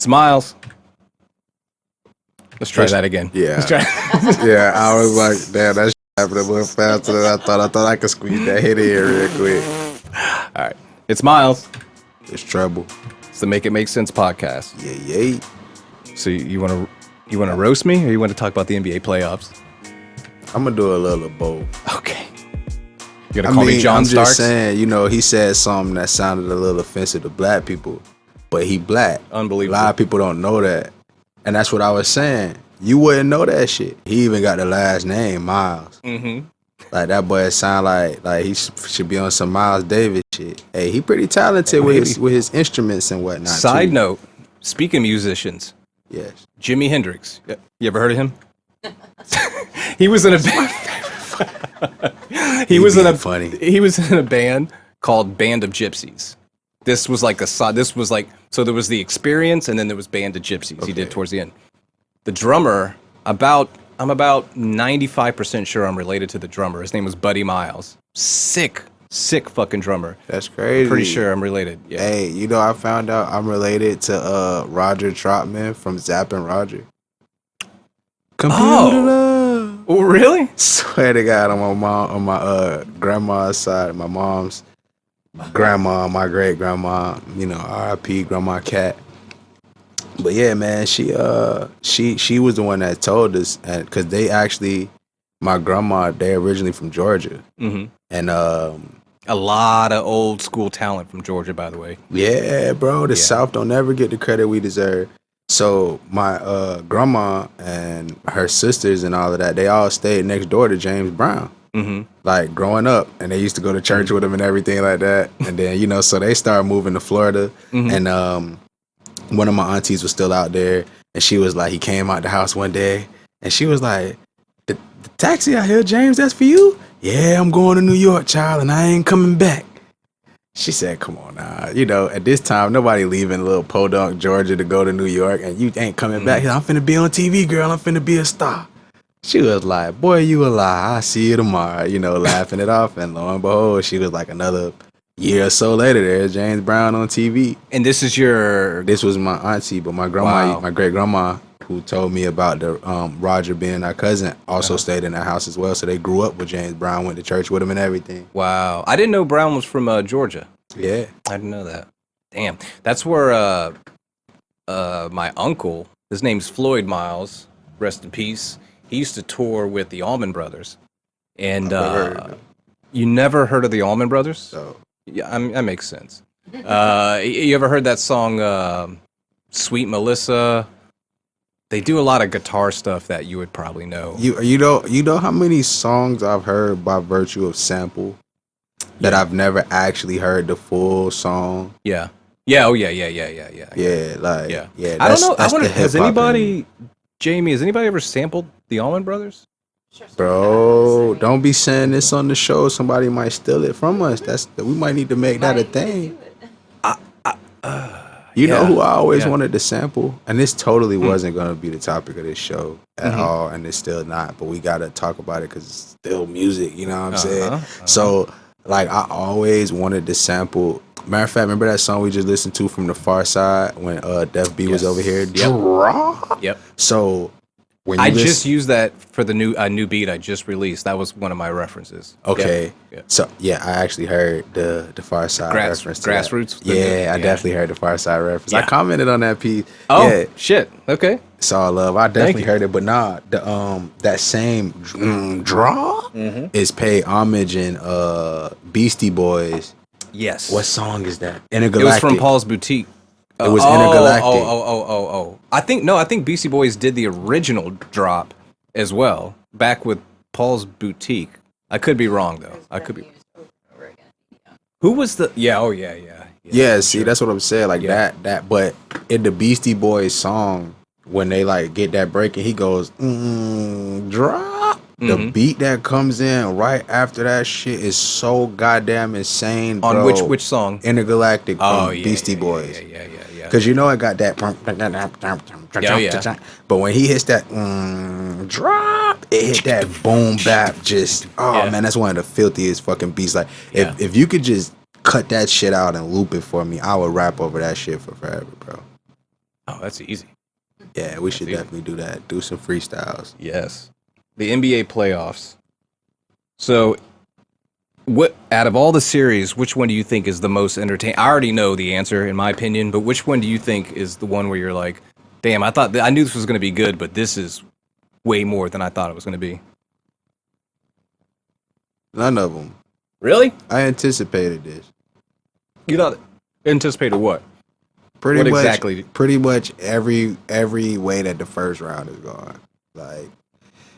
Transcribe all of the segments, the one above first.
It's Mylz. Let's try that again. Yeah. Let's try. Yeah, I was like, damn, that shit happened a little faster than I thought. I thought I could squeeze that hit in here real quick. All right. It's Mylz. It's Treble. It's the Make It Make Sense podcast. Yeah. So you want to roast me, or you want to talk about the NBA playoffs? I'm gonna do a little of both. Okay. You gonna call me John I'm Starks? just saying, he said something that sounded a little offensive to black people, but he black. Unbelievable. A lot of people don't know that, and that's what I was saying. You wouldn't know that shit. He even got the last name Mylz. Mm-hmm. Like that boy sound like he should be on some Miles Davis shit. Hey, he pretty talented with his instruments and whatnot. Side too. note, speaking of musicians, Yes. Jimi Hendrix. You ever heard of him? He was in a band. He was in a band called Band of Gypsies. This was like so there was The Experience, and then there was Band of Gypsies. Okay. He did towards the end. The drummer, I'm about 95% sure I'm related to the drummer. His name was Buddy Miles. Sick fucking drummer. That's crazy. Pretty sure I'm related. Yeah. Hey, I found out I'm related to Roger Troutman from Zapp and Roger. Computer love. Oh, really? Swear to God, on my grandma's side, my mom's grandma, my great grandma, R.I.P. Grandma Cat. But yeah, man, she was the one that told us, and because my grandma, they originally from Georgia, mm-hmm. and a lot of old school talent from Georgia, by the way. Yeah, bro, the South don't ever get the credit we deserve. So my grandma and her sisters and all of that, they all stayed next door to James Brown. Mm-hmm. Like growing up, and they used to go to church with him and everything like that. And then so they started moving to Florida, mm-hmm. and one of my aunties was still out there, and she was like, he came out the house one day, and she was like, the taxi out here, James, that's for you? Yeah, I'm going to New York, child, and I ain't coming back. She said, come on now. At this time, nobody leaving little Podunk, Georgia to go to New York, and you ain't coming mm-hmm. back. I'm finna be on TV, girl. I'm finna be a star. She was like, boy, you a lie. I'll see you tomorrow, laughing it off. And lo and behold, she was like another year or so later, there's James Brown on TV. And this was my auntie, but my grandma, my great grandma, who told me about the Roger being our cousin, also stayed in that house as well. So they grew up with James Brown, went to church with him and everything. Wow. I didn't know Brown was from Georgia. Yeah. I didn't know that. Damn. That's where my uncle, his name's Floyd Mylz, rest in peace. He used to tour with the Allman Brothers. And you never heard of the Allman Brothers? No. Yeah, that makes sense. You ever heard that song, Sweet Melissa? They do a lot of guitar stuff that you would probably know. You know how many songs I've heard by virtue of sample that I've never actually heard the full song. Yeah. Yeah. Oh yeah. Yeah. Yeah. I don't know. I wonder, has anybody ever sampled the Allman Brothers? Bro, don't be saying this on the show. Somebody might steal it from us. We might need to make that a thing. You know who I always wanted to sample? And this totally wasn't going to be the topic of this show at all, and it's still not. But we got to talk about it because it's still music, you know what I'm saying? So, I always wanted to sample. Matter of fact, remember that song we just listened to from The Far Side when Def B was over here? Yep. So, when I just used that for the new beat I just released. That was one of my references. Okay. Yeah. So I actually heard the Far Side reference. Grassroots. I definitely heard the Far Side reference. Yeah. I commented on that piece. Oh shit. Okay. It's all love. I definitely heard it, but nah, that same draw is paid homage in Beastie Boys. Yes. What song is that? Intergalactic. It was from Paul's Boutique. It was Intergalactic. Oh. I think Beastie Boys did the original drop as well, back with Paul's Boutique. I could be wrong though. I could be. Who was the? Yeah. See, that's what I'm saying. That. But in the Beastie Boys song, when they get that break and he goes drop, the beat that comes in right after that shit is so goddamn insane. On bro. which song? Intergalactic from Beastie Boys. Yeah. Because it got that. But when he hits that drop, it hit that boom bap. Man, that's one of the filthiest fucking beats. If you could just cut that shit out and loop it for me, I would rap over that shit for forever, bro. Oh, that's easy. Yeah, we should easy. definitely do that. Do some freestyles. Yes. The NBA playoffs. So, what out of all the series, which one do you think is the most entertaining? I already know the answer, in my opinion, but which one do you think is the one where you're like, damn, I knew this was going to be good, but this is way more than I thought it was going to be? None of them. Really? I anticipated this. You thought anticipated what? Pretty What much, exactly? Pretty much every way that the first round is going. Like,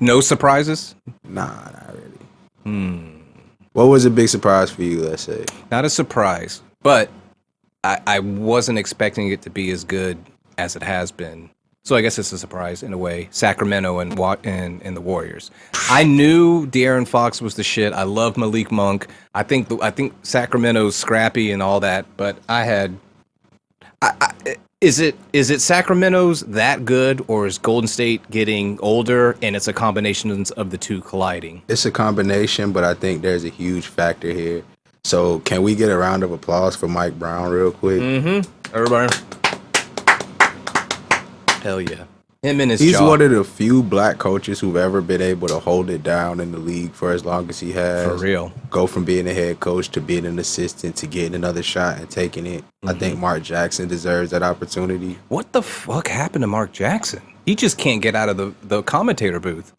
No surprises? nah, not really. What was a big surprise for you? Let's say. Not a surprise, but I wasn't expecting it to be as good as it has been. So I guess it's a surprise in a way. Sacramento and the Warriors. I knew De'Aaron Fox was the shit. I love Malik Monk. I think Sacramento's scrappy and all that, but is it Sacramento's that good, or is Golden State getting older and it's a combination of the two colliding? It's a combination, but I think there's a huge factor here. So can we get a round of applause for Mike Brown real quick? Everybody. Hell yeah. Him and his He's job. one of the few black coaches who've ever been able to hold it down in the league for as long as he has. For real. Go from being a head coach to being an assistant to getting another shot and taking it. I think Mark Jackson deserves that opportunity. What the fuck happened to Mark Jackson? He just can't get out of the commentator booth.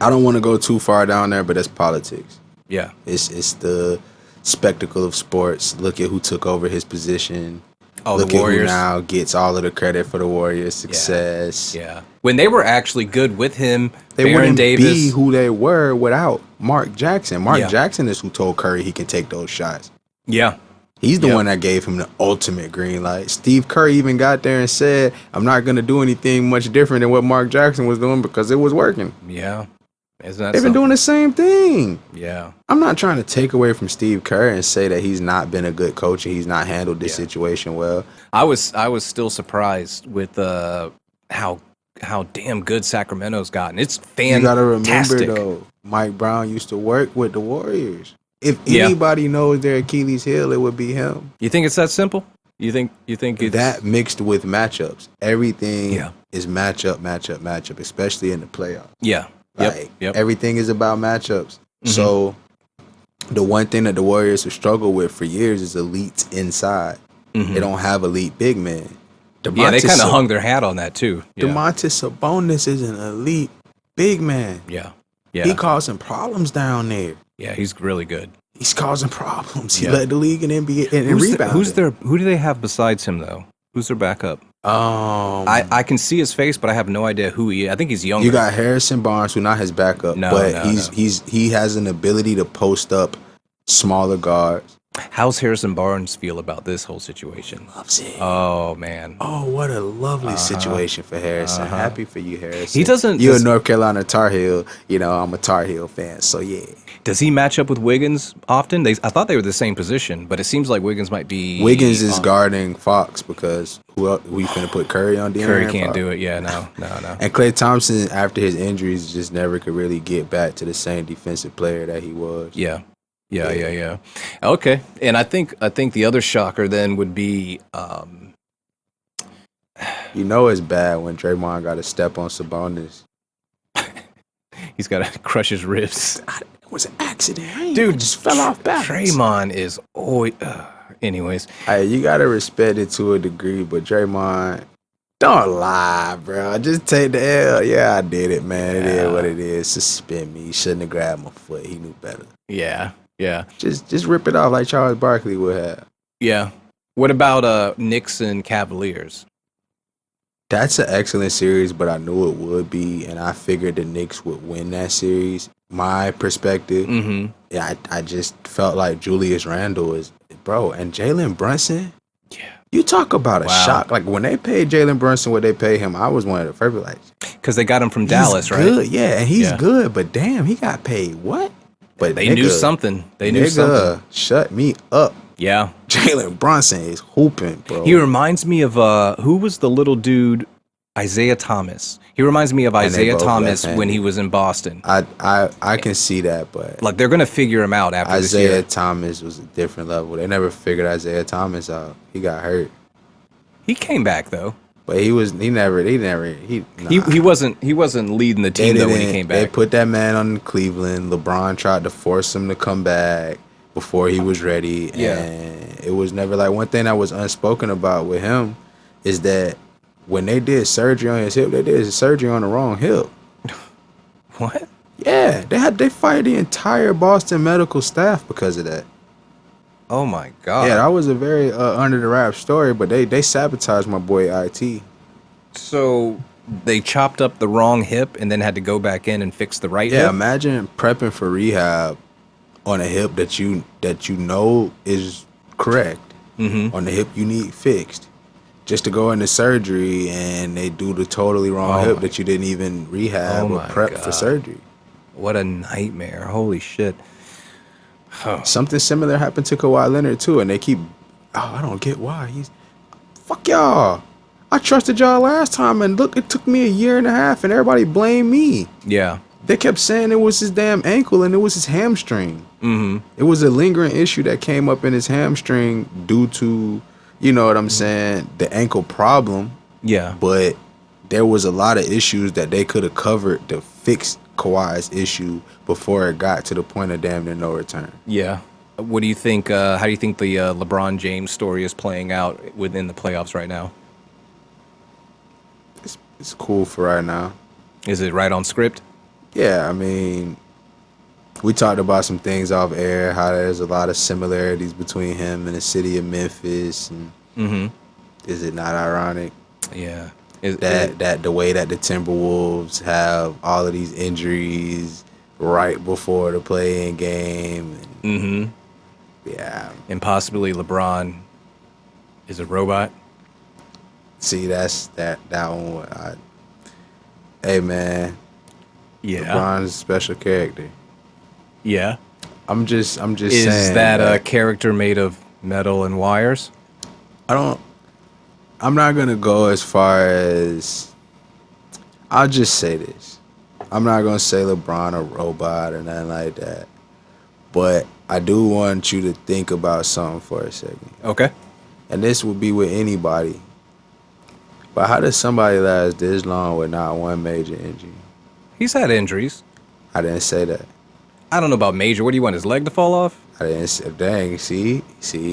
I don't want to go too far down there, but that's politics. Yeah. It's the spectacle of sports. Look at who took over his position. Oh, Look the at who Warriors. now gets all of the credit for the Warriors' success. Yeah. When they were actually good with him, They Baron wouldn't Davis. be who they were without Mark Jackson. Mark Yeah. Jackson is who told Curry he can take those shots. Yeah. He's the Yep. one that gave him the ultimate green light. Steve Kerr even got there and said, I'm not going to do anything much different than what Mark Jackson was doing because it was working. Yeah. Isn't that They've been doing the same thing. Yeah. I'm not trying to take away from Steve Kerr and say that he's not been a good coach and he's not handled this situation well. I was still surprised with how damn good Sacramento's gotten. It's fantastic. You got to remember, though, Mike Brown used to work with the Warriors. If anybody knows their Achilles heel, it would be him. You think it's that simple? You think it's That mixed with matchups. Everything Yeah. is matchup, especially in the playoffs. Yeah. Like, Yep. everything is about matchups. So the one thing that the Warriors have struggled with for years is elites inside. They don't have elite big men. Yeah, they kind of hung their hat on that too. Yeah. Domantas Sabonis is an elite big man. Yeah. He Yeah. causing problems down there. Yeah, he's really good. He's causing problems. He Yeah. led the league in NBA and Who rebounding. do they have besides him though? Who's their backup? Um, I can see his face, but I have no idea who he is. I think he's younger. you got Harrison Barnes, who not his backup, No, but no, he has an ability to post up smaller guards. How's Harrison Barnes feel about this whole situation? Loves it. Oh man. Oh, what a lovely situation for Harrison. Happy for you, Harrison. He doesn't- You're a does- North Carolina Tar Heel. You know, I'm a Tar Heel fan, so yeah. Does he match up with Wiggins often? I thought they were the same position, but it seems like Wiggins might be. Wiggins is guarding Fox because who else, we finna put Curry on De'Aaron Curry can't Fox? do it. Yeah, no. And Klay Thompson, after his injuries, just never could really get back to the same defensive player that he was. Yeah. Okay, and I think the other shocker then would be. You know it's bad when Draymond got to step on Sabonis. He's got to crush his ribs. It was an accident. I Dude, just fell off balance. Draymond is always. Anyways, Hey, you gotta respect it to a degree, but Draymond, don't lie, bro. Just take the L. Yeah, I did it, man. It is what it is. Suspend me. He shouldn't have grabbed my foot. He knew better. yeah. Just rip it off like Charles Barkley would have. Yeah. What about Knicks and Cavaliers? That's an excellent series, but I knew it would be, and I figured the Knicks would win that series. My perspective, yeah, I just felt like Julius Randle is, bro, and Jalen Brunson. Yeah. You talk about a Wow. shock. Like when they paid Jalen Brunson what they paid him, I was one of the first like, Because they got him from he's Dallas, right? good. Yeah, and he's Yeah. good, but damn, he got paid what? But They knew something. They knew nigga, something. shut me up. Yeah. Jalen Brunson is hooping, bro. He reminds me of who was the little dude? Isaiah Thomas. He reminds me of they Isaiah both Thomas left-handed. when he was in Boston. I can see that, but Like they're gonna figure him out after this Isaiah year. Thomas was a different level. They never figured Isaiah Thomas out. He got hurt. He came back though. But he never He wasn't leading the team though when he came back. They put that man on Cleveland. LeBron tried to force him to come back before he was ready. Yeah. And it was never like, one thing that was unspoken about with him is that when they did surgery on his hip, they did surgery on the wrong hip. What? Yeah. They fired the entire Boston medical staff because of that. Oh my God. Yeah, that was a very under the wrap story, but they sabotaged my boy IT. So they chopped up the wrong hip and then had to go back in and fix the right hip? Yeah, imagine prepping for rehab on a hip that you know is correct. Mm-hmm. On the hip you need fixed. Just to go into surgery and they do the totally wrong hip that you didn't even rehab or prep for surgery. What a nightmare. Holy shit. Oh. Something similar happened to Kawhi Leonard too, and they keep, I don't get why. Fuck y'all. I trusted y'all last time, and look, it took me a year and a half, and everybody blamed me. Yeah. They kept saying it was his damn ankle, and it was his hamstring. Mm-hmm. It was a lingering issue that came up in his hamstring due to, you know what I'm saying, the ankle problem. Yeah. But there was a lot of issues that they could have covered to fix Kawhi's issue before it got to the point of damn near no return. Yeah. What do you think? How do you think the LeBron James story is playing out within the playoffs right now? It's cool for right now. Is it right on script? Yeah, I mean, we talked about some things off air, how there's a lot of similarities between him and the city of Memphis. And is it not ironic? Yeah. That the way that the Timberwolves have all of these injuries right before the play-in game. Yeah. And possibly LeBron is a robot. See, that's that one. Hey, man. Yeah. LeBron's a special character. Yeah. I'm just saying. Is that a character made of metal and wires? I'm not going to go as far as, I'll just say this. I'm not going to say LeBron a robot or nothing like that. But I do want you to think about something for a second. Okay. And this would be with anybody. But how does somebody last this long with not one major injury? He's had injuries. I didn't say that. I don't know about major. What do you want, his leg to fall off? I didn't say, dang, see?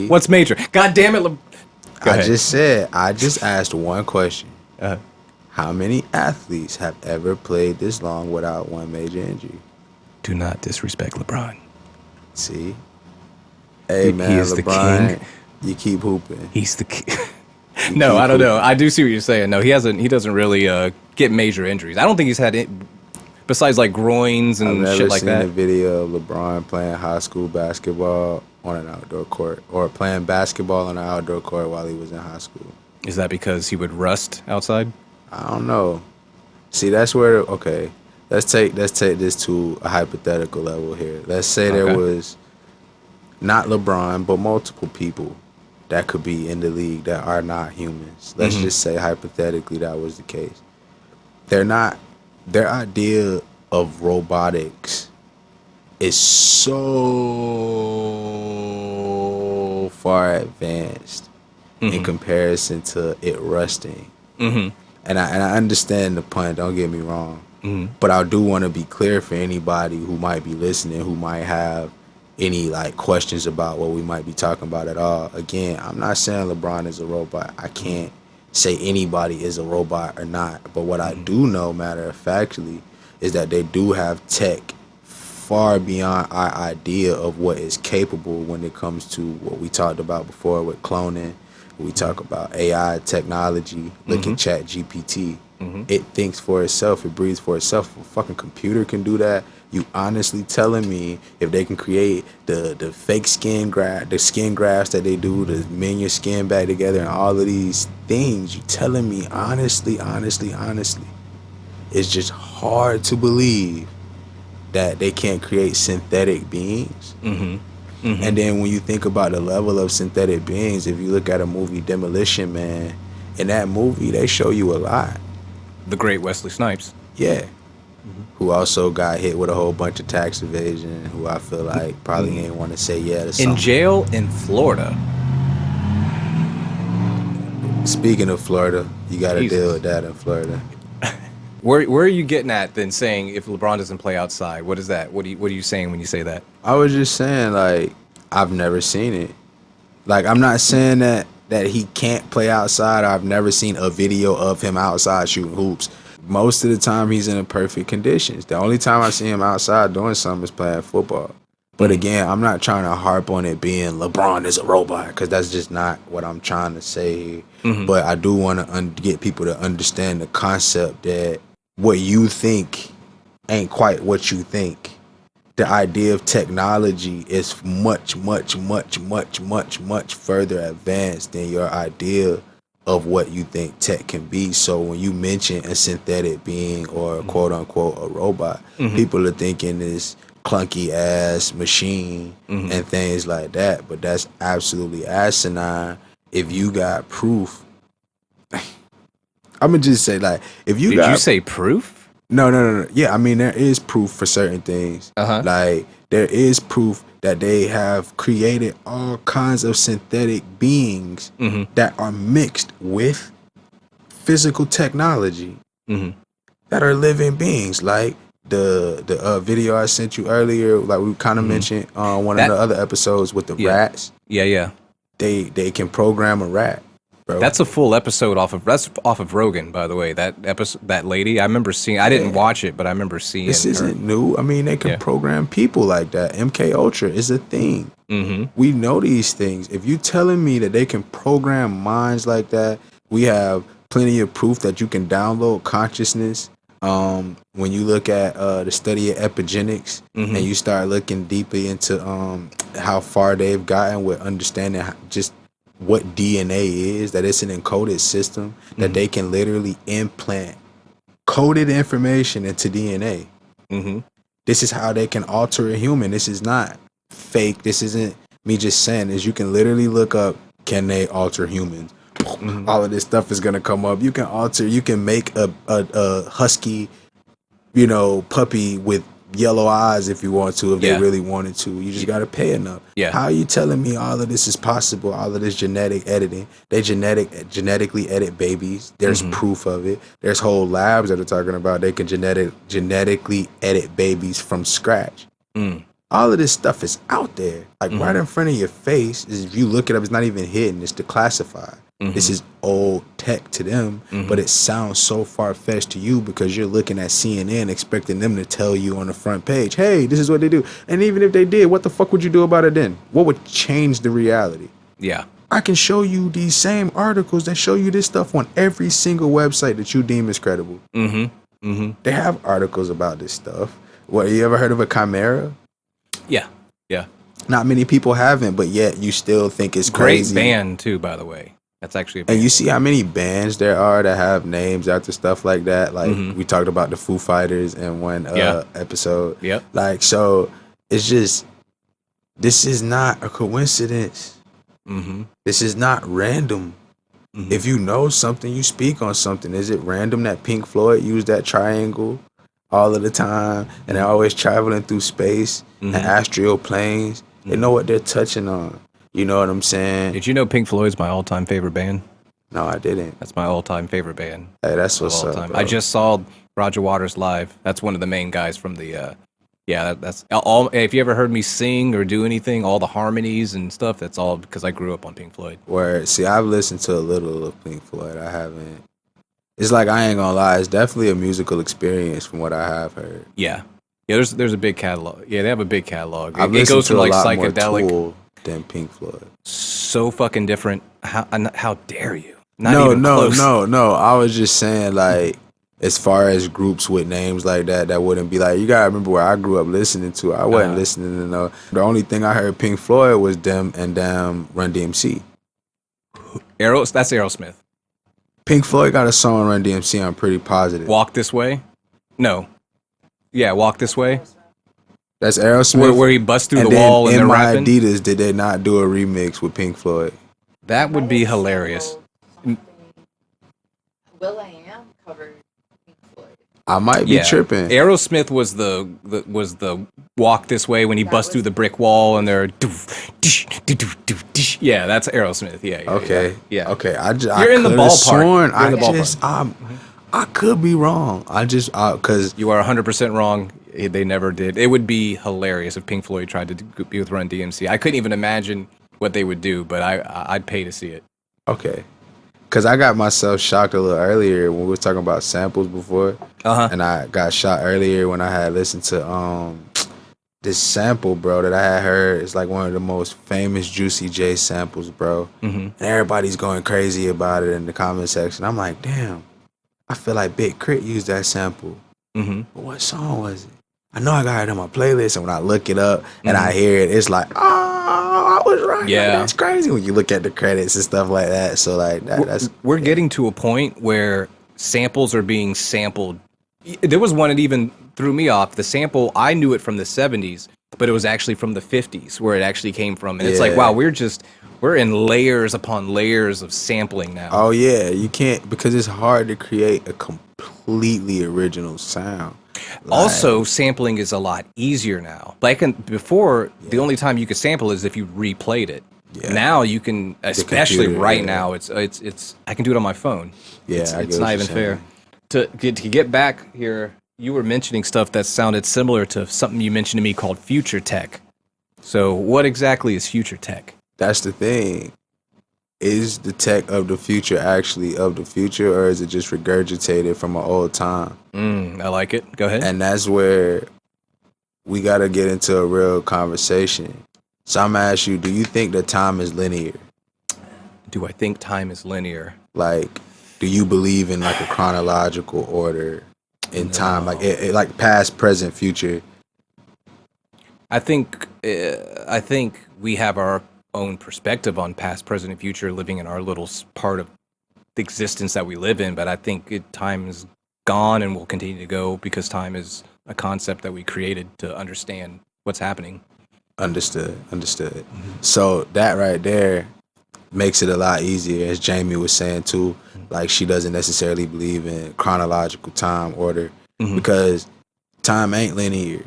What's major? God damn it. I just asked one question. How many athletes have ever played this long without one major injury? Do not disrespect LeBron. See? Hey, man, he is LeBron, the king. You keep hooping. He's the king. No, I don't know. I do see what you're saying. No, he doesn't really get major injuries. I don't think he's had it, besides like groins and shit like that. I've never seen a video of LeBron playing high school basketball on an outdoor court, or playing basketball on an outdoor court while he was in high school. Is that because he would rust outside? I don't know. See, that's where, okay, let's take this to a hypothetical level here. Let's say there was not LeBron, but multiple people that could be in the league that are not humans. Let's just say hypothetically that was the case. Their idea of robotics is so far advanced in comparison to it rusting. And I understand the pun, don't get me wrong. But I do want to be clear for anybody who might be listening, who might have any like questions about what we might be talking about at all. Again, I'm not saying LeBron is a robot. I can't say anybody is a robot or not. But what I do know, matter of factly, is that they do have tech far beyond our idea of what is capable when it comes to what we talked about before with cloning. We talk about AI technology. Look at ChatGPT. It thinks for itself. It breathes for itself. If a fucking computer can do that, you honestly telling me if they can create the fake skin graft, the skin grafts that they do to mend your skin back together and all of these things, you telling me honestly, it's just hard to believe that they can't create synthetic beings. And then when you think about the level of synthetic beings, if you look at a movie Demolition Man, in that movie they show you a lot. The great Wesley Snipes. Yeah. Who also got hit with a whole bunch of tax evasion, who I feel like probably ain't want to say yeah to something. In jail in Florida. Speaking of Florida, you got to Jesus. deal with that in Florida. Where are you getting at then saying if LeBron doesn't play outside? What is that? What are you saying when you say that? I was just saying, like, I've never seen it. Like, I'm not saying that he can't play outside. I've never seen a video of him outside shooting hoops. Most of the time, he's in perfect conditions. The only time I see him outside doing something is playing football. But again, I'm not trying to harp on it being LeBron is a robot, because that's just not what I'm trying to say here. But I do want to get people to understand the concept that what you think ain't quite what you think. The idea of technology is much, much, much, much, much, much further advanced than your idea of what you think tech can be. So when you mention a synthetic being or quote unquote a robot, people are thinking this clunky ass machine and things like that. But that's absolutely asinine. If you got proof, I'm gonna just say, like, if you Did you say proof? No. Yeah, I mean, there is proof for certain things. Like, there is proof that they have created all kinds of synthetic beings that are mixed with physical technology that are living beings. Like the video I sent you earlier, like we kind of mentioned on one of the other episodes with the rats. Yeah. They can program a rat. Bro. That's a full episode off of Rogan, by the way. That episode, that lady, I remember seeing. I didn't watch it, but I remember seeing. This isn't new. I mean, they can program people like that. MK Ultra is a thing. We know these things. If you telling me that they can program minds like that, we have plenty of proof that you can download consciousness. When you look at the study of epigenetics and you start looking deeply into how far they've gotten with understanding just what DNA is, that it's an encoded system, that they can literally implant coded information into DNA. This is how they can alter a human. This is not fake. This isn't me just saying this. You can literally look up, can they alter humans? All of this stuff is gonna come up. You can make a husky, puppy with yellow eyes if you want to, if they really wanted to. You just gotta pay enough. How are you telling me all of this is possible? All of this genetic editing. They genetically edit babies. There's proof of it. There's whole labs that are talking about they can genetically edit babies from scratch. All of this stuff is out there, like right in front of your face. If you look it up, it's not even hidden. It's declassified. This is old tech to them, but it sounds so far-fetched to you because you're looking at CNN expecting them to tell you on the front page, hey, this is what they do. And even if they did, what the fuck would you do about it then? What would change the reality? I can show you these same articles that show you this stuff on every single website that you deem is credible. They have articles about this stuff. What, you ever heard of a chimera? Yeah. Not many people haven't, but yet you still think it's crazy. Great band too, by the way. That's actually a band. And you see how many bands there are that have names after stuff like that. Like we talked about the Foo Fighters in one episode. Like, so it's just, this is not a coincidence. This is not random. If you know something, you speak on something. Is it random that Pink Floyd used that triangle all of the time and they're always traveling through space and astral planes? They know what they're touching on. You know what I'm saying? Did you know Pink Floyd's my all-time favorite band? No, I didn't. That's my all-time favorite band. Hey, that's what's up, bro. I just saw Roger Waters live. That's one of the main guys from the, that's all. If you ever heard me sing or do anything, all the harmonies and stuff, that's all because I grew up on Pink Floyd. Where, see, I've listened to a little of Pink Floyd. I haven't. It's like, I ain't gonna lie, it's definitely a musical experience from what I have heard. Yeah, there's a big catalog. Yeah, they have a big catalog. It goes from like psychedelic more than Pink Floyd. So fucking different. How dare you? No. I was just saying, like, as far as groups with names like that wouldn't be like, you gotta remember where I grew up listening to. I wasn't listening to no. The only thing I heard Pink Floyd was them and Run DMC. That's Aerosmith. Pink Floyd got a song on Run DMC. I'm pretty positive. Walk This Way? No. Yeah, Walk This Way. That's Aerosmith. Where he busts through the wall and they're rapping. In My Adidas, did they not do a remix with Pink Floyd? That would be hilarious. will.i.am covered Pink Floyd. I might be tripping. Aerosmith was the Walk This Way when he busts through the brick wall and they're doof, dish, doo, doo, doo, dish. Yeah, that's Aerosmith. Yeah. Okay. Yeah. Okay. You're in the ballpark. You're in the ballpark. I could be wrong. Because You are 100% wrong. They never did. It would be hilarious if Pink Floyd tried to be with Run DMC. I couldn't even imagine what they would do, but I'd pay to see it. Okay. Because I got myself shocked a little earlier when we were talking about samples before. And I got shocked earlier when I had listened to this sample, bro, that I had heard. It's like one of the most famous Juicy J samples, bro. And everybody's going crazy about it in the comment section. I'm like, damn, I feel like Big Crit used that sample. But what song was it? I know I got it on my playlist, and when I look it up and I hear it, it's like, oh, I was right. Yeah, like, that's crazy when you look at the credits and stuff like that. So like, we're getting to a point where samples are being sampled. There was one that even threw me off. The sample, I knew it from the 70s, but it was actually from the 50s where it actually came from. And it's like, wow, we're in layers upon layers of sampling now. Oh yeah, you can't, because it's hard to create a completely original sound. Also, sampling is a lot easier now. Like before, the only time you could sample is if you replayed it. Now you can, especially now, it's I can do it on my phone. It's not even fair. To get back here, you were mentioning stuff that sounded similar to something you mentioned to me called future tech. So what exactly is future tech? That's the thing. Is the tech of the future actually of the future, or is it just regurgitated from an old time? I like it. Go ahead. And that's where we got to get into a real conversation. So I'm going to ask you, do you think that time is linear? Do I think time is linear? Like, do you believe in like a chronological order in time? Like, like past, present, future? I think we have our own perspective on past, present, and future, living in our little part of the existence that we live in. But I think time is gone and will continue to go because time is a concept that we created to understand what's happening. Understood. So that right there makes it a lot easier, as Jamie was saying too. Like, she doesn't necessarily believe in chronological time order because time ain't linear.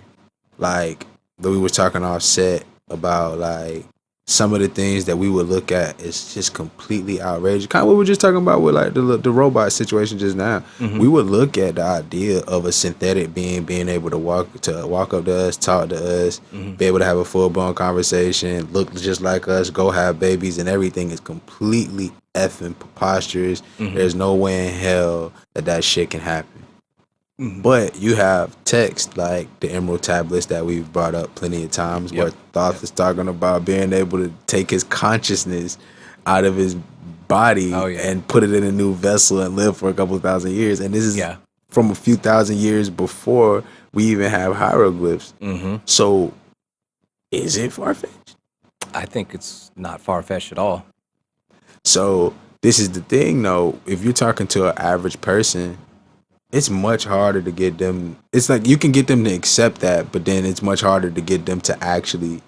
Like, we were talking off set about like some of the things that we would look at is just completely outrageous. Kind of what we were just talking about with like the robot situation just now. We would look at the idea of a synthetic being able to walk up to us, talk to us, be able to have a full-blown conversation, look just like us, go have babies, and everything is completely effing preposterous. There's no way in hell that shit can happen. But you have text like the Emerald Tablets that we've brought up plenty of times, where Thoth is talking about being able to take his consciousness out of his body and put it in a new vessel and live for a couple thousand years. And this is from a few thousand years before we even have hieroglyphs. So is it far-fetched? I think it's not far-fetched at all. So this is the thing, though. If you're talking to an average person, it's much harder to get them. It's like you can get them to accept that, but then it's much harder to get them to actually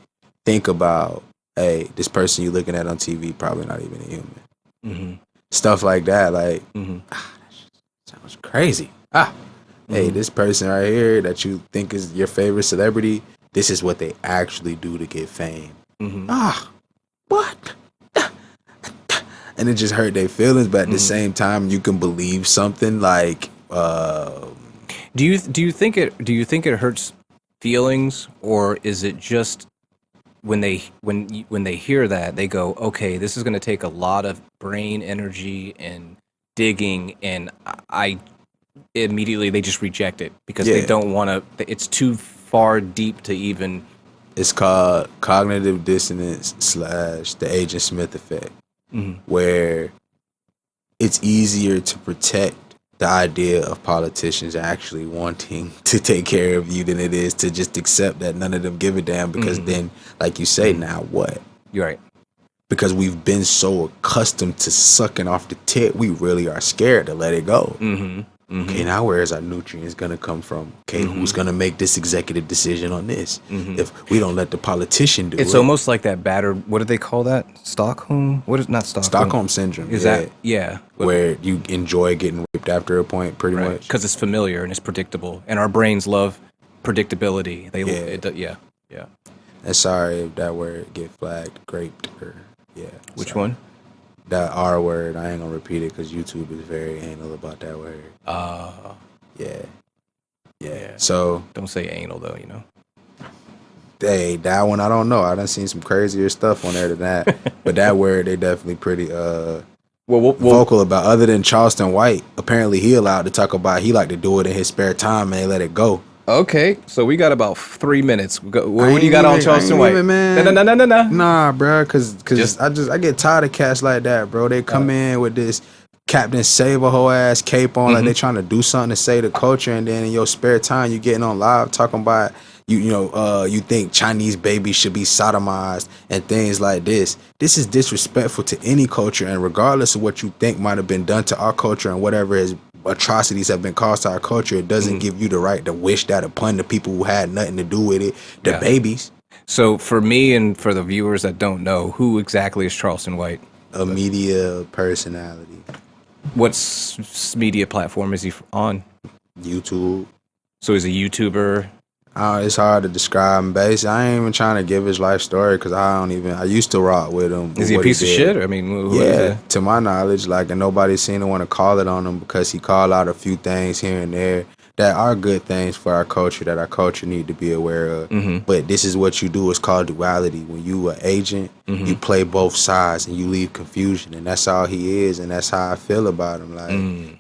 think about, hey, this person you're looking at on TV probably not even a human. Stuff like that. Like, that sounds crazy. Hey, this person right here that you think is your favorite celebrity, this is what they actually do to get fame. What? And it just hurt their feelings, but at the same time, you can believe something like. Do you think it hurts feelings, or is it just when they hear that they go, okay, this is going to take a lot of brain energy and digging, and I immediately they just reject it because they don't want to. It's too far deep to even. It's called cognitive dissonance / the Agent Smith effect, where it's easier to protect the idea of politicians actually wanting to take care of you than it is to just accept that none of them give a damn, because then, like you say, now what? You're right. Because we've been so accustomed to sucking off the tip, we really are scared to let it go. Okay, now where is our nutrients going to come from? Okay, who's going to make this executive decision on this? If we don't let the politician do it. It's almost like that battered, what do they call that? Stockholm? What is, not Stockholm? Stockholm syndrome. Is that, where you enjoy getting raped after a point, pretty much. Because it's familiar and it's predictable. And our brains love predictability. Yeah. Yeah. And sorry if that word get flagged, graped, or Which sorry. one? That R word, I ain't gonna repeat it because YouTube is very anal about that word. Yeah. So Don't say anal though, you know. hey, that one I don't know. I done seen some crazier stuff on there than that. But that word they definitely pretty vocal about. Other than Charleston White, apparently he allowed to talk about. He like to do it in his spare time and they let it go. Okay, so we got about 3 minutes. What do you got on Charleston White? Man. No. Nah, bro, cause I get tired of cats like that, bro. They come in with this Captain Save a whole ass cape on, like they trying to do something to say the culture, and then in your spare time you getting on live talking about you think Chinese babies should be sodomized and things like this. This is disrespectful to any culture, and regardless of what you think might have been done to our culture and whatever is atrocities have been caused to our culture, it doesn't give you the right to wish that upon the people who had nothing to do with it, the babies. So for me and for the viewers that don't know, who exactly is Charleston White? A media personality. What media platform is he on? YouTube. So he's a YouTuber. It's hard to describe. Basically, I ain't even trying to give his life story because I used to rock with him. Is he a piece of shit? I mean, who is it? To my knowledge, and nobody seemed to want to call it on him because he called out a few things here and there that are good things for our culture that our culture need to be aware of. But this is what you do. It's called duality. When you an agent, you play both sides and you leave confusion, and that's all he is, and that's how I feel about him.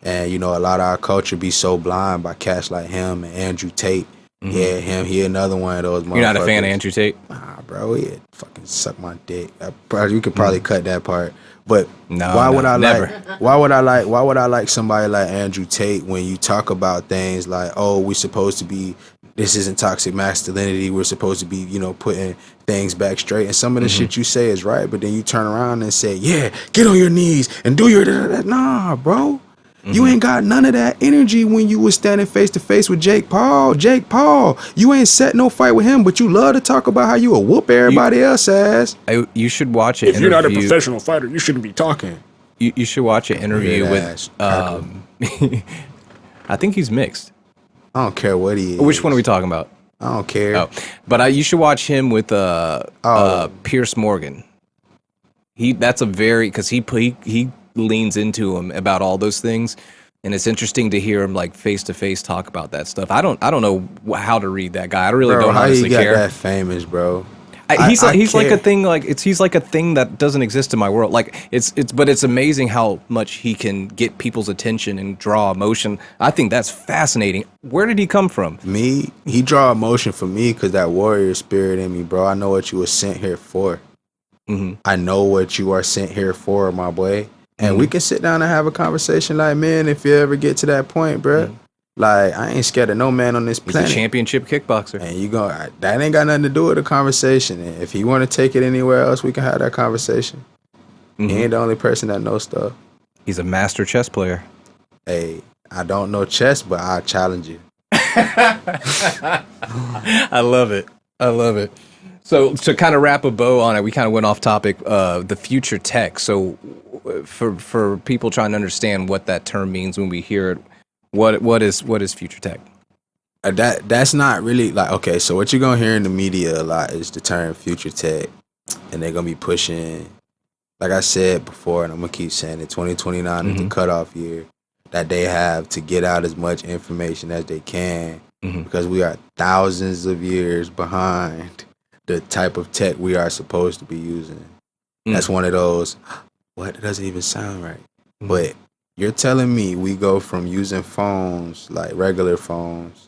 And a lot of our culture be so blind by cats like him and Andrew Tate. Yeah, him. He another one of those motherfuckers. You're not a fan of Andrew Tate? Nah, bro. He fucking suck my dick. You could probably cut that part. But why would I like somebody like Andrew Tate when you talk about things like, oh, we're supposed to be, this isn't toxic masculinity. We're supposed to be, putting things back straight. And some of the shit you say is right, but then you turn around and say, yeah, get on your knees and do your nah, bro. You ain't got none of that energy when you was standing face to face with Jake Paul. You ain't set no fight with him, but you love to talk about how you will whoop everybody else's ass. You should watch it. If you're not a professional fighter, you shouldn't be talking. You should watch an interview with. I think he's mixed. I don't care what he is. Which one are we talking about? I don't care. Oh, but you should watch him with Pierce Morgan. That's a very because he leans into him about all those things, and it's interesting to hear him face to face talk about that stuff. I don't know how to read that guy. I really don't honestly care. How you got that famous, bro? He's like a thing. He's like a thing that doesn't exist in my world. But it's amazing how much he can get people's attention and draw emotion. I think that's fascinating. Where did he come from? He draw emotion for me because that warrior spirit in me, bro. I know what you were sent here for. I know what you are sent here for, my boy. And we can sit down and have a conversation man, if you ever get to that point, bro. I ain't scared of no man on this planet. He's a championship kickboxer. And that ain't got nothing to do with the conversation. And if you want to take it anywhere else, we can have that conversation. He ain't the only person that knows stuff. He's a master chess player. Hey, I don't know chess, but I'll challenge you. I love it. So to kind of wrap a bow on it, we kind of went off topic, the future tech. So for people trying to understand what that term means when we hear it, what is future tech? That's not really okay. So what you're gonna hear in the media a lot is the term future tech, and they're gonna be pushing, like I said before, and I'm gonna keep saying it. 2029 is the cutoff year that they have to get out as much information as they can, because we are thousands of years behind the type of tech we are supposed to be using. That's one of those, what, it doesn't even sound right. But you're telling me we go from using phones, like regular phones,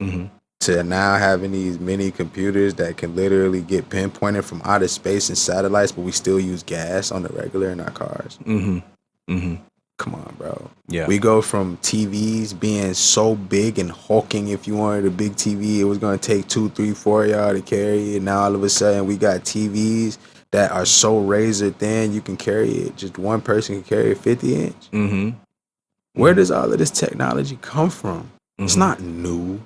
to now having these mini computers that can literally get pinpointed from outer space and satellites, but we still use gas on the regular in our cars? Come on, bro. Yeah. We go from TVs being so big and hulking. If you wanted a big TV, it was going to take 2, 3, 4 y'all to carry it. Now all of a sudden we got TVs that are so razor thin you can carry it. Just one person can carry a 50-inch. Where does all of this technology come from? It's not new.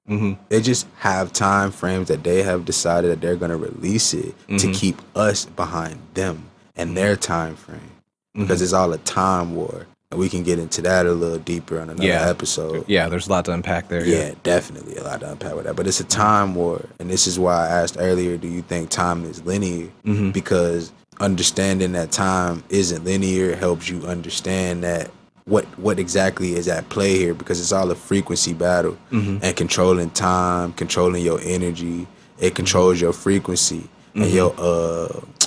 They just have time frames that they have decided that they're going to release it to keep us behind them and their time frame. Because it's all a time war. And we can get into that a little deeper on another episode. Yeah, there's a lot to unpack there. Yeah, definitely a lot to unpack with that. But it's a time war. And this is why I asked earlier, do you think time is linear? Because understanding that time isn't linear helps you understand that what exactly is at play here, because it's all a frequency battle. And controlling time, controlling your energy, it controls your frequency. And your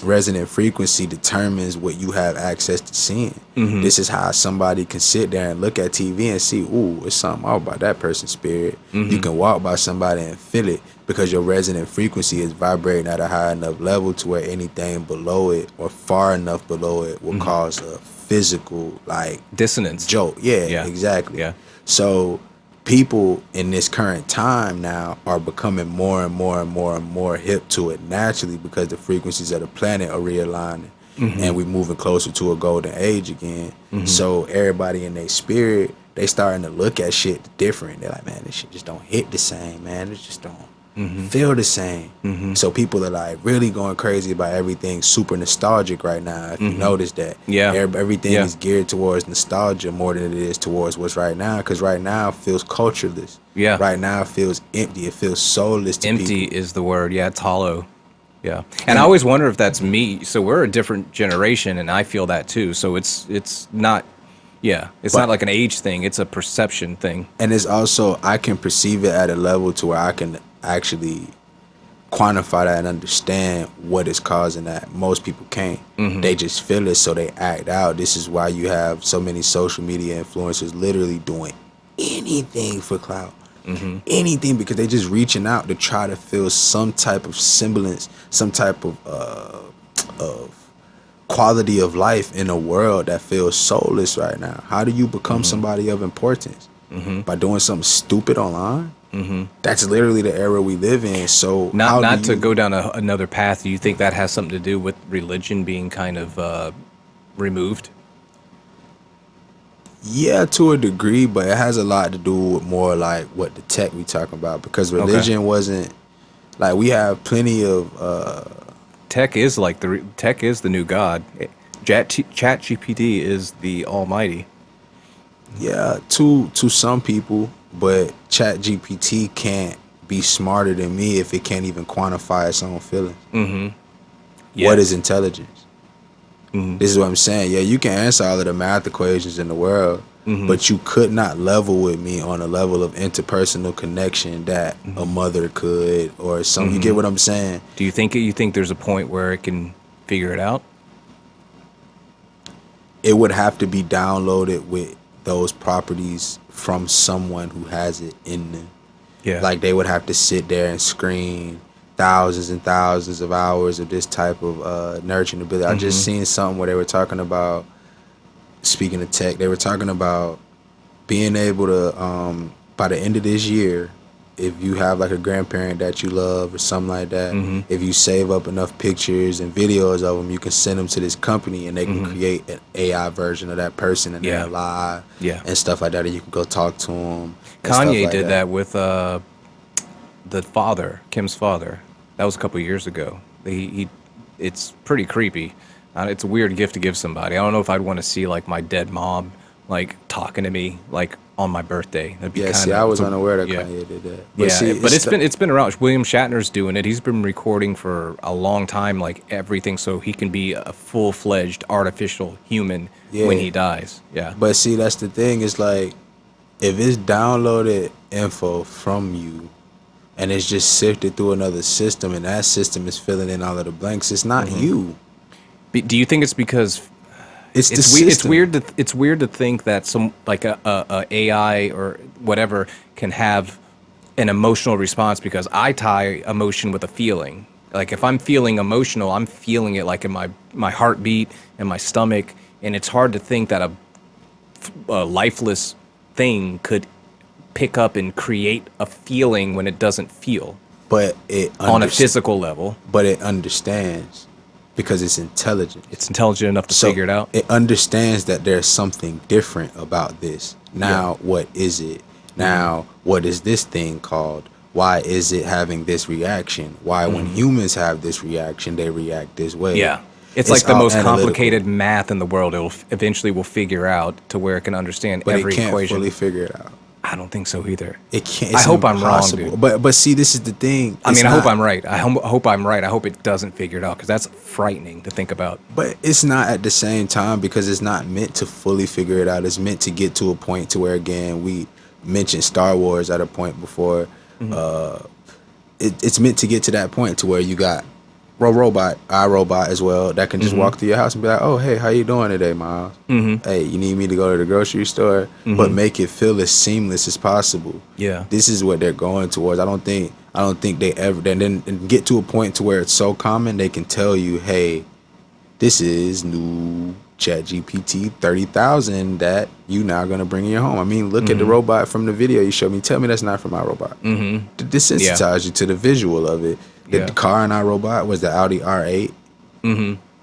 resonant frequency determines what you have access to seeing. This is how somebody can sit there and look at TV and see, ooh, it's something off about that person's spirit. You can walk by somebody and feel it because your resonant frequency is vibrating at a high enough level to where anything below it or far enough below it will cause a physical, like, dissonance. Jolt. Yeah, exactly. Yeah. So people in this current time now are becoming more and more and more and more hip to it naturally because the frequencies of the planet are realigning and we're moving closer to a golden age again. So everybody in their spirit, they starting to look at shit different. They're like, man, this shit just don't hit the same, man. It just don't feel the same. So people are like really going crazy about everything super nostalgic right now. If you notice that, everything is geared towards nostalgia more than it is towards what's right now. Because right now it feels cultureless. Right now it feels empty. It feels soulless to Empty people. is the word. Yeah, it's hollow. Yeah, and I always wonder if that's me. So we're a different generation, and I feel that too. So it's not. Yeah, it's not like an age thing. It's a perception thing. And it's also, I can perceive it at a level to where I can actually quantify that and understand what is causing that. Most people can't. They just feel it, so they act out. This is why you have so many social media influencers literally doing anything for clout. Anything, because they just reaching out to try to feel some type of semblance, some type of quality of life in a world that feels soulless right now. How do you become somebody of importance? By doing something stupid online? That's literally the era we live in. So not to go down another path, do you think that has something to do with religion being kind of removed? Yeah, to a degree, but it has a lot to do with more like what the tech we talking about, because religion wasn't like, we have plenty of tech is the new god. ChatGPT is the almighty. Yeah, to some people, but ChatGPT can't be smarter than me if it can't even quantify its own feelings. What is intelligence? This is what I'm saying. Yeah, you can answer all of the math equations in the world, but you could not level with me on a level of interpersonal connection that a mother could, or some. You get what I'm saying? Do you think there's a point where it can figure it out? It would have to be downloaded with those properties from someone who has it in them. Yeah, like they would have to sit there and screen thousands and thousands of hours of this type of nurturing ability. I just seen something where they were talking about, speaking of tech, they were talking about being able to, by the end of this year, if you have like a grandparent that you love or something like that, if you save up enough pictures and videos of them, you can send them to this company and they can create an AI version of that person and they're alive and stuff like that, and you can go talk to them. Kanye did that with the father, Kim's father. That was a couple of years ago. It's pretty creepy. It's a weird gift to give somebody. I don't know if I'd want to see like my dead mom like talking to me like on my birthday. That'd be I was unaware that Kanye did that. But it's been around. William Shatner's doing it. He's been recording for a long time, like everything, so he can be a full-fledged artificial human when he dies. Yeah. But see, that's the thing. It's like, if it's downloaded info from you and it's just sifted through another system and that system is filling in all of the blanks, it's not you. Do you think it's because it's weird to think that some like a AI or whatever can have an emotional response, because I tie emotion with a feeling. Like if I'm feeling emotional, I'm feeling it like in my heartbeat and my stomach, and it's hard to think that a lifeless thing could pick up and create a feeling when it doesn't feel. But it on a physical level. But it understands. Because it's intelligent. It's intelligent enough to figure it out. It understands that there's something different about this. Now, what is it? Now, what is this thing called? Why is it having this reaction? Why, when humans have this reaction, they react this way? Yeah. It's like the all most analytical. complicated math in the world. It'll eventually will figure out to where it can understand But every it can't equation. fully figure it out. I don't think so either. It can't. I It's hope I'm wrong, impossible. dude. But see, this is the thing. I It's mean, I hope not- I'm right. I hope I'm right. I hope it doesn't figure it out because that's frightening to think about. But it's not at the same time because it's not meant to fully figure it out. It's meant to get to a point to where, again, we mentioned Star Wars at a point before. It's meant to get to that point to where you got iRobot as well that can just walk through your house and be like, oh, hey, how you doing today, Miles? Hey, you need me to go to the grocery store? But make it feel as seamless as possible. Yeah. This is what they're going towards. I don't think they ever then get to a point to where it's so common they can tell you, hey, this is new ChatGPT 30,000 that you now gonna bring in your home. I mean, look at the robot from the video you showed me. Tell me that's not from iRobot. To desensitize you to the visual of it. The car in iRobot was the Audi R8.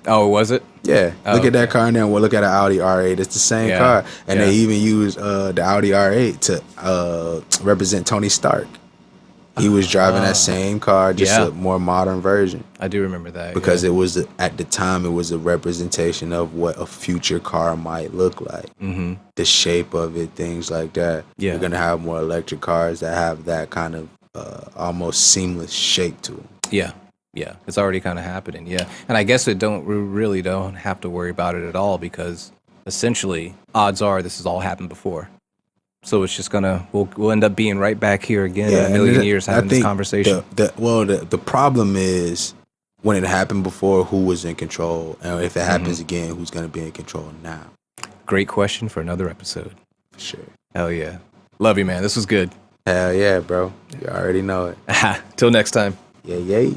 Oh, was it? Yeah, look at that car and then we'll look at an Audi R8. It's the same car, and they even used the Audi R8 to represent Tony Stark. He was driving that same car, just a more modern version. I do remember that Because it was at the time it was a representation of what a future car might look like. The shape of it, things like that. Yeah. We're gonna have more electric cars that have that kind of almost seamless shape to them. Yeah, it's already kind of happening. Yeah, and I guess we really don't have to worry about it at all because essentially, odds are this has all happened before. So it's just we'll end up being right back here again in a million years having this conversation. The problem is when it happened before, who was in control, and if it happens again, who's gonna be in control now? Great question for another episode. For sure. Hell yeah, love you, man. This was good. Hell yeah, bro. You already know it. Till next time. Yeah.